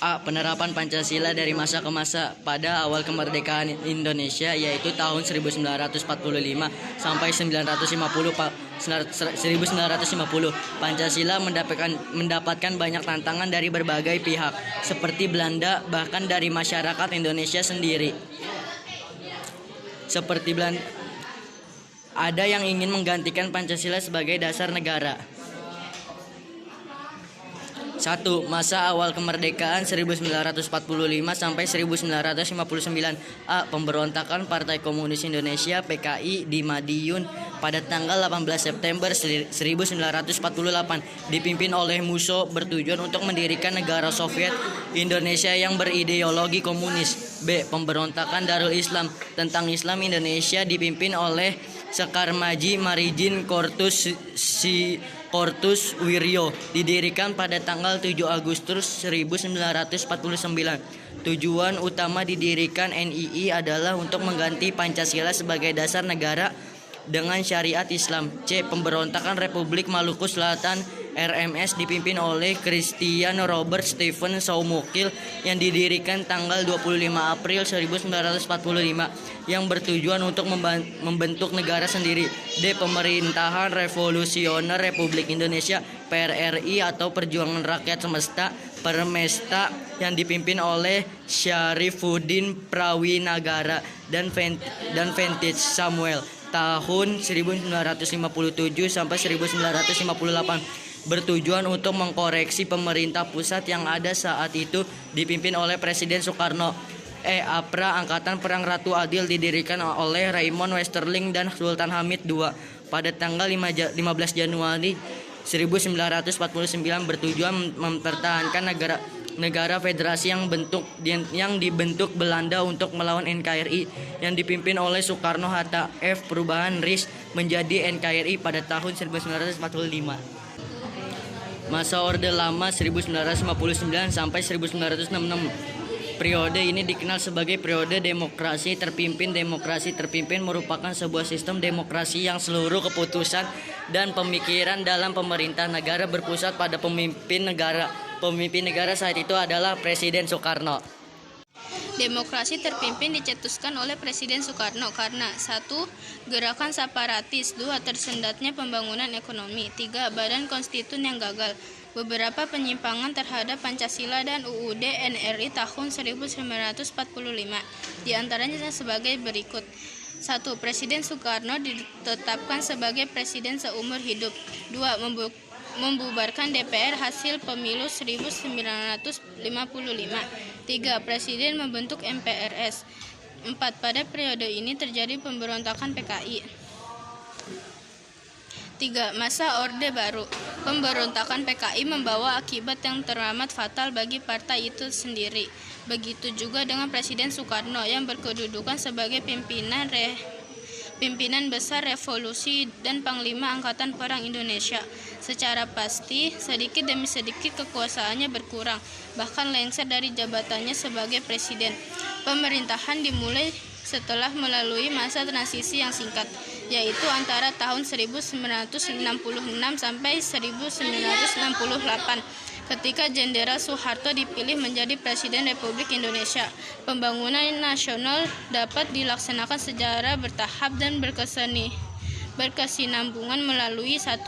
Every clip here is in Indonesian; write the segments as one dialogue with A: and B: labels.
A: A. Penerapan Pancasila dari masa ke masa. Pada awal kemerdekaan Indonesia, yaitu tahun 1945 sampai 1950, Pancasila mendapatkan banyak tantangan dari berbagai pihak, seperti Belanda, bahkan dari masyarakat Indonesia sendiri. Ada yang ingin menggantikan Pancasila sebagai dasar negara. 1. Masa awal kemerdekaan 1945 sampai 1959. A. Pemberontakan Partai Komunis Indonesia (PKI) di Madiun pada tanggal 18 September 1948 dipimpin oleh Musso, bertujuan untuk mendirikan negara Soviet Indonesia yang berideologi komunis. B. Pemberontakan Darul Islam tentang Islam Indonesia dipimpin oleh Sekar Maji Maridin Cortus Wiryo, didirikan pada tanggal 7 Agustus 1949. Tujuan utama didirikan NII adalah untuk mengganti Pancasila sebagai dasar negara dengan syariat Islam. C. Pemberontakan Republik Maluku Selatan RMS dipimpin oleh Christian Robert Stephen Soumukil yang didirikan tanggal 25 April 1945 yang bertujuan untuk membentuk negara sendiri. D. Pemerintahan Revolusioner Republik Indonesia PRRI atau Perjuangan Rakyat Semesta Permesta yang dipimpin oleh Syarifuddin Prawinagara dan Ventage Samuel tahun 1957 sampai 1958, bertujuan untuk mengkoreksi pemerintah pusat yang ada saat itu dipimpin oleh Presiden Soekarno. APRA Angkatan Perang Ratu Adil didirikan oleh Raymond Westerling dan Sultan Hamid II pada tanggal 15 Januari 1949, bertujuan mempertahankan negara federasi yang dibentuk Belanda untuk melawan NKRI yang dipimpin oleh Soekarno Hatta. F. Perubahan RIS menjadi NKRI pada tahun 1945. Masa Orde Lama 1959 sampai 1966. Periode ini dikenal sebagai periode demokrasi terpimpin. Demokrasi terpimpin merupakan sebuah sistem demokrasi yang seluruh keputusan dan pemikiran dalam pemerintah negara berpusat pada pemimpin negara. Pemimpin negara saat itu adalah Presiden Soekarno.
B: Demokrasi terpimpin dicetuskan oleh Presiden Soekarno karena 1. Gerakan separatis, 2. Tersendatnya pembangunan ekonomi, 3. Badan Konstitusi yang gagal, beberapa penyimpangan terhadap Pancasila dan UUD NRI tahun 1945, di antaranya sebagai berikut. 1. Presiden Soekarno ditetapkan sebagai presiden seumur hidup. 2. Membubarkan DPR hasil pemilu 1955. 3. Presiden membentuk MPRS. 4. Pada periode ini terjadi pemberontakan PKI. 3. Masa Orde Baru. Pemberontakan PKI membawa akibat yang teramat fatal bagi partai itu sendiri. Begitu juga dengan Presiden Soekarno yang berkedudukan sebagai pimpinan besar revolusi dan Panglima Angkatan Perang Indonesia. Secara pasti, sedikit demi sedikit kekuasaannya berkurang, bahkan lengser dari jabatannya sebagai presiden. Pemerintahan dimulai setelah melalui masa transisi yang singkat, yaitu antara tahun 1966 sampai 1968. Ketika Jenderal Soeharto dipilih menjadi Presiden Republik Indonesia, pembangunan nasional dapat dilaksanakan secara bertahap dan berkesinambungan melalui 1.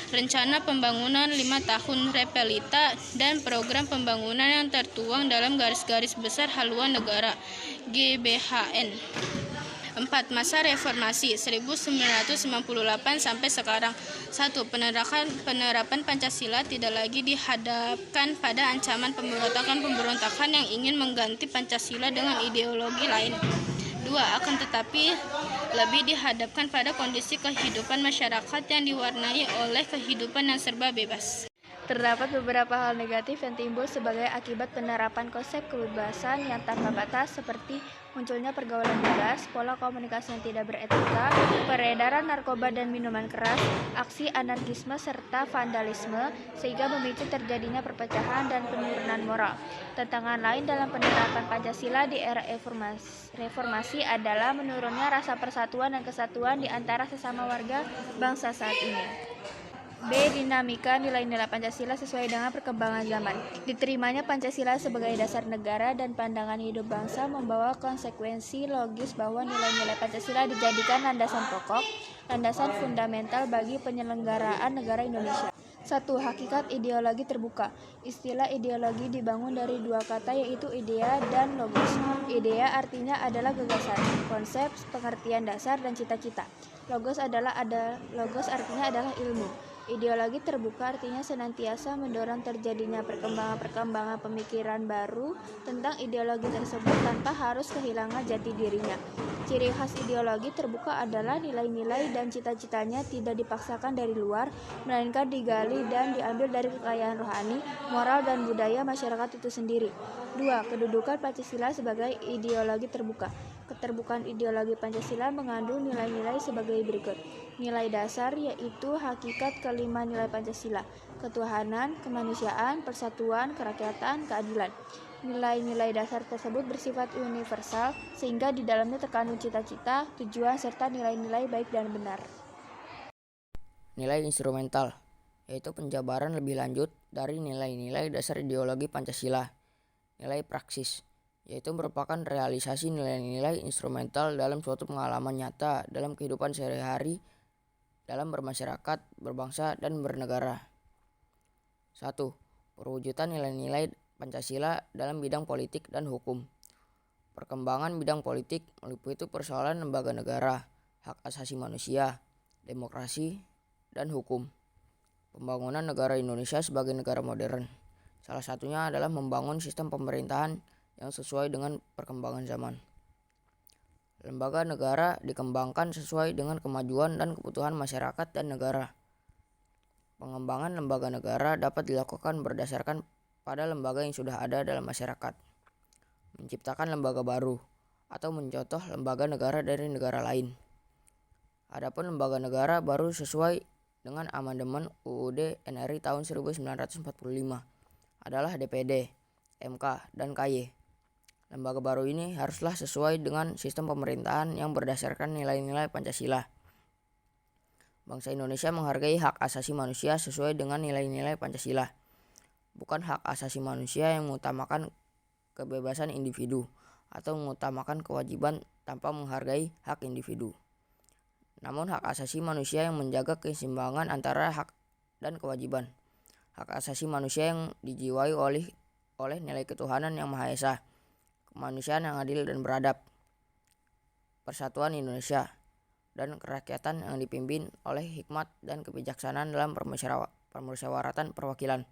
B: Rencana Pembangunan 5 tahun Repelita dan program pembangunan yang tertuang dalam garis-garis besar haluan negara GBHN. 4. Masa reformasi 1998 sampai sekarang. 1. Penerapan Pancasila tidak lagi dihadapkan pada ancaman pemberontakan yang ingin mengganti Pancasila dengan ideologi lain. 2. Akan tetapi lebih dihadapkan pada kondisi kehidupan masyarakat yang diwarnai oleh kehidupan yang serba bebas.
C: Terdapat beberapa hal negatif yang timbul sebagai akibat penerapan konsep kebebasan yang tanpa batas, seperti munculnya pergaulan bebas, pola komunikasi yang tidak beretika, peredaran narkoba dan minuman keras, aksi anarkisme serta vandalisme, sehingga memicu terjadinya perpecahan dan penurunan moral. Tantangan lain dalam penerapan Pancasila di era reformasi adalah menurunnya rasa persatuan dan kesatuan di antara sesama warga bangsa saat ini. B. Dinamika nilai-nilai Pancasila sesuai dengan perkembangan zaman. Diterimanya Pancasila sebagai dasar negara dan pandangan hidup bangsa membawa konsekuensi logis bahwa nilai-nilai Pancasila dijadikan landasan pokok, landasan fundamental bagi penyelenggaraan negara Indonesia. 1. Hakikat ideologi terbuka. Istilah ideologi dibangun dari dua kata yaitu idea dan logos. Idea artinya adalah gagasan, konsep, pengertian dasar, dan cita-cita. Logos artinya adalah ilmu. Ideologi terbuka artinya senantiasa mendorong terjadinya perkembangan pemikiran baru tentang ideologi tersebut tanpa harus kehilangan jati dirinya. Ciri khas ideologi terbuka adalah nilai-nilai dan cita-citanya tidak dipaksakan dari luar, melainkan digali dan diambil dari kekayaan rohani, moral, dan budaya masyarakat itu sendiri. 2. Kedudukan Pancasila sebagai ideologi terbuka. Keterbukaan ideologi Pancasila mengandung nilai-nilai sebagai berikut. Nilai dasar yaitu hakikat kelima nilai Pancasila, ketuhanan, kemanusiaan, persatuan, kerakyatan, keadilan. Nilai-nilai dasar tersebut bersifat universal sehingga di dalamnya terkandung cita-cita, tujuan, serta nilai-nilai baik dan benar.
A: Nilai instrumental yaitu penjabaran lebih lanjut dari nilai-nilai dasar ideologi Pancasila. Nilai praksis yaitu merupakan realisasi nilai-nilai instrumental dalam suatu pengalaman nyata dalam kehidupan sehari-hari dalam bermasyarakat, berbangsa, dan bernegara. 1. Perwujudan nilai-nilai Pancasila dalam bidang politik dan hukum. Perkembangan bidang politik meliputi persoalan lembaga negara, hak asasi manusia, demokrasi, dan hukum. Pembangunan negara Indonesia sebagai negara modern. Salah satunya adalah membangun sistem pemerintahan yang sesuai dengan perkembangan zaman. Lembaga negara dikembangkan sesuai dengan kemajuan dan kebutuhan masyarakat dan negara. Pengembangan lembaga negara dapat dilakukan berdasarkan pada lembaga yang sudah ada dalam masyarakat. Menciptakan lembaga baru atau mencontoh lembaga negara dari negara lain. Adapun lembaga negara baru sesuai dengan amandemen UUD NRI tahun 1945 adalah DPD, MK, dan KY. Lembaga baru ini haruslah sesuai dengan sistem pemerintahan yang berdasarkan nilai-nilai Pancasila. Bangsa Indonesia menghargai hak asasi manusia sesuai dengan nilai-nilai Pancasila. Bukan hak asasi manusia yang mengutamakan kebebasan individu atau mengutamakan kewajiban tanpa menghargai hak individu. Namun hak asasi manusia yang menjaga keseimbangan antara hak dan kewajiban. Hak asasi manusia yang dijiwai oleh nilai ketuhanan yang Maha Esa, kemanusiaan yang adil dan beradab, persatuan Indonesia, dan kerakyatan yang dipimpin oleh hikmat dan kebijaksanaan dalam permusyawaratan perwakilan,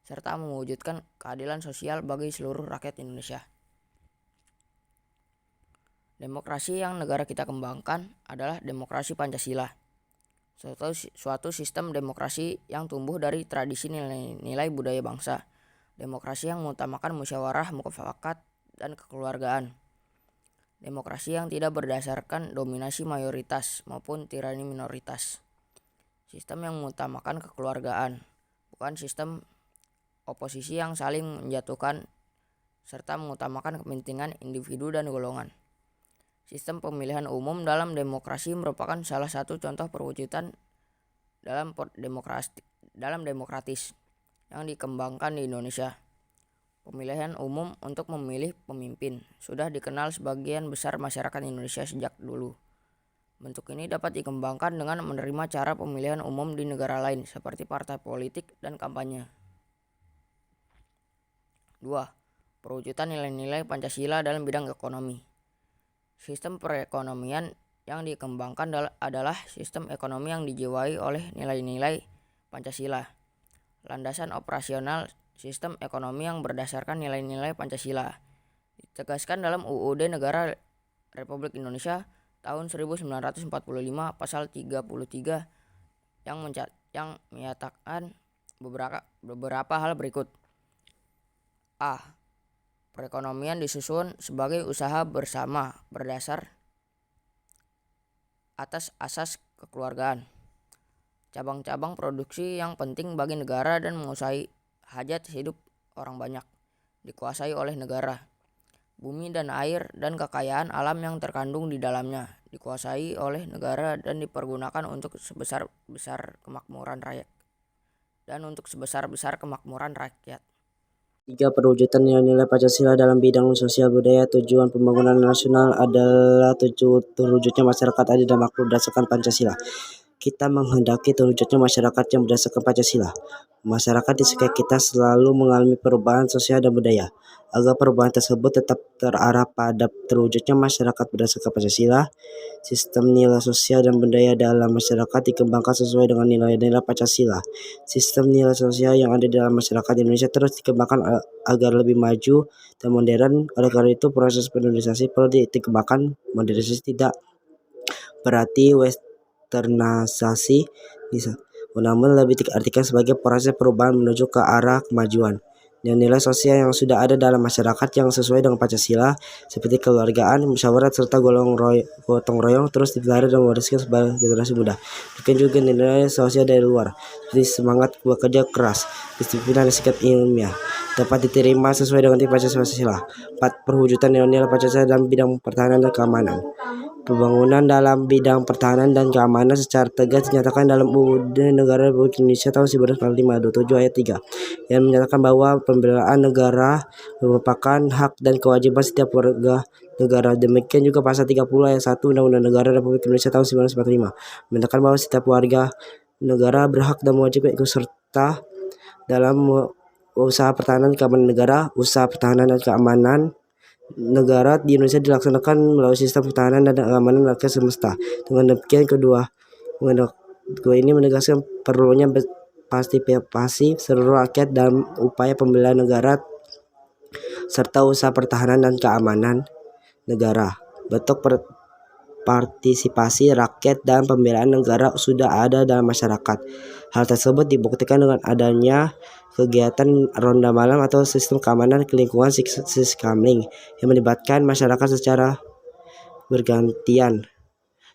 A: serta mewujudkan keadilan sosial bagi seluruh rakyat Indonesia. Demokrasi yang negara kita kembangkan adalah demokrasi Pancasila, suatu sistem demokrasi yang tumbuh dari tradisi nilai-nilai budaya bangsa, demokrasi yang mengutamakan musyawarah mufakat dan kekeluargaan. Demokrasi yang tidak berdasarkan dominasi mayoritas maupun tirani minoritas. Sistem yang mengutamakan kekeluargaan, bukan sistem oposisi yang saling menjatuhkan serta mengutamakan kepentingan individu dan golongan. Sistem pemilihan umum dalam demokrasi merupakan salah satu contoh perwujudan dalam demokratis yang dikembangkan di Indonesia. Pemilihan umum untuk memilih pemimpin sudah dikenal sebagian besar masyarakat Indonesia sejak dulu. Bentuk ini dapat dikembangkan dengan menerima cara pemilihan umum di negara lain seperti partai politik dan kampanye. 2. Perwujudan nilai-nilai Pancasila dalam bidang ekonomi. Sistem perekonomian yang dikembangkan adalah sistem ekonomi yang dijiwai oleh nilai-nilai Pancasila. Landasan operasional sistem ekonomi yang berdasarkan nilai-nilai Pancasila ditegaskan dalam UUD Negara Republik Indonesia tahun 1945 pasal 33 yang menyatakan beberapa hal berikut. A. Perekonomian disusun sebagai usaha bersama berdasar atas asas kekeluargaan. Cabang-cabang produksi yang penting bagi negara dan menguasai hajat hidup orang banyak dikuasai oleh negara. Bumi dan air dan kekayaan alam yang terkandung di dalamnya dikuasai oleh negara dan dipergunakan untuk sebesar-besar kemakmuran rakyat. dan untuk sebesar-besar kemakmuran rakyat.
D: 3. Perwujudan nilai-nilai Pancasila dalam bidang sosial budaya. Tujuan pembangunan nasional adalah terwujudnya masyarakat adil dan makmur berdasarkan Pancasila. Kita menghendaki terwujudnya masyarakat yang berdasarkan Pancasila. Masyarakat di sekitar kita selalu mengalami perubahan sosial dan budaya. Agar perubahan tersebut tetap terarah pada terwujudnya masyarakat berdasarkan Pancasila, sistem nilai sosial dan budaya dalam masyarakat dikembangkan sesuai dengan nilai-nilai Pancasila. Sistem nilai sosial yang ada di dalam masyarakat Indonesia terus dikembangkan agar lebih maju dan modern. Oleh karena itu, proses modernisasi perlu dikembangkan. Modernisasi tidak berarti westernisasi, namun lebih diartikan sebagai proses perubahan menuju ke arah kemajuan. Dan nilai sosial yang sudah ada dalam masyarakat yang sesuai dengan Pancasila seperti kekeluargaan, musyawarah serta gotong royong terus dipelihara dan mewariskan sebagai generasi muda. Bukan juga nilai sosial dari luar seperti semangat bekerja keras, disiplin dan sikap ilmiah dapat diterima sesuai dengan Pancasila. 4. Perwujudan nilai-nilai Pancasila dalam bidang pertahanan dan keamanan. Pembangunan dalam bidang pertahanan dan keamanan secara tegas dinyatakan dalam UUD Negara Republik Indonesia tahun 1945 ayat 3 yang menyatakan bahwa pembelaan negara merupakan hak dan kewajiban setiap warga negara. Demikian juga pasal 30 ayat 1 Undang-Undang Negara Republik Indonesia tahun 1945 menyatakan bahwa setiap warga negara berhak dan mewajibkan ikut serta dalam usaha pertahanan keamanan negara. Usaha pertahanan dan keamanan negara di Indonesia dilaksanakan melalui sistem pertahanan dan keamanan rakyat semesta. Dengan demikian kedua ini menegaskan perlunya partisipasi seluruh rakyat dalam upaya pembelaan negara serta usaha pertahanan dan keamanan negara. Bentuk partisipasi rakyat dan pembelaan negara sudah ada dalam masyarakat. Hal tersebut dibuktikan dengan adanya kegiatan ronda malam atau sistem keamanan lingkungan Siskamling yang melibatkan masyarakat secara bergantian.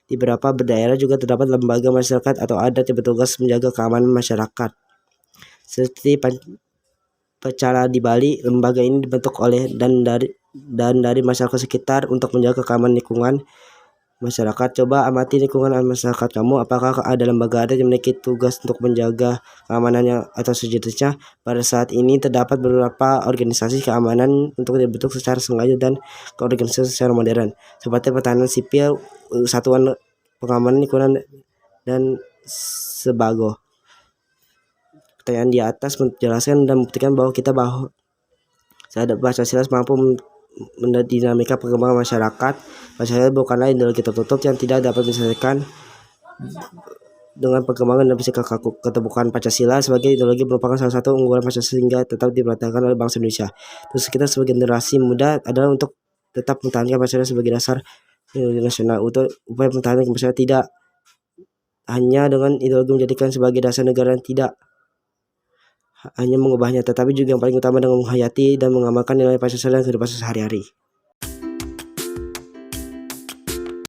D: Di beberapa daerah juga terdapat lembaga masyarakat atau adat yang bertugas menjaga keamanan masyarakat. Seperti Pecala di Bali, lembaga ini dibentuk oleh dan dari masyarakat sekitar untuk menjaga keamanan lingkungan masyarakat. Coba amati lingkungan masyarakat kamu, apakah ada lembaga adat yang memiliki tugas untuk menjaga keamanannya atau sejenisnya. Pada saat ini terdapat beberapa organisasi keamanan untuk dibentuk secara sengaja dan keorganisasi secara modern seperti pertahanan sipil, satuan pengamanan lingkungan dan sebago. Pertanyaan di atas menjelaskan dan membuktikan bahwa kita terhadap Pancasila mampu mendinamika perkembangan masyarakat. Pancasila bukanlah ideologi tertutup yang tidak dapat diselesaikan dengan perkembangan dan fisika keterbukaan. Pancasila sebagai ideologi merupakan salah satu unggulan Pancasila sehingga tetap dipertahankan oleh bangsa Indonesia. Terus kita sebagai generasi muda adalah untuk tetap mempertahankan Pancasila sebagai dasar ideologi nasional. Untuk upaya mempertahankan Pancasila tidak hanya dengan ideologi menjadikan sebagai dasar negara yang tidak hanya mengubahnya, tetapi juga yang paling utama dengan menghayati dan mengamalkan nilai Pancasila dalam kehidupan sehari-hari.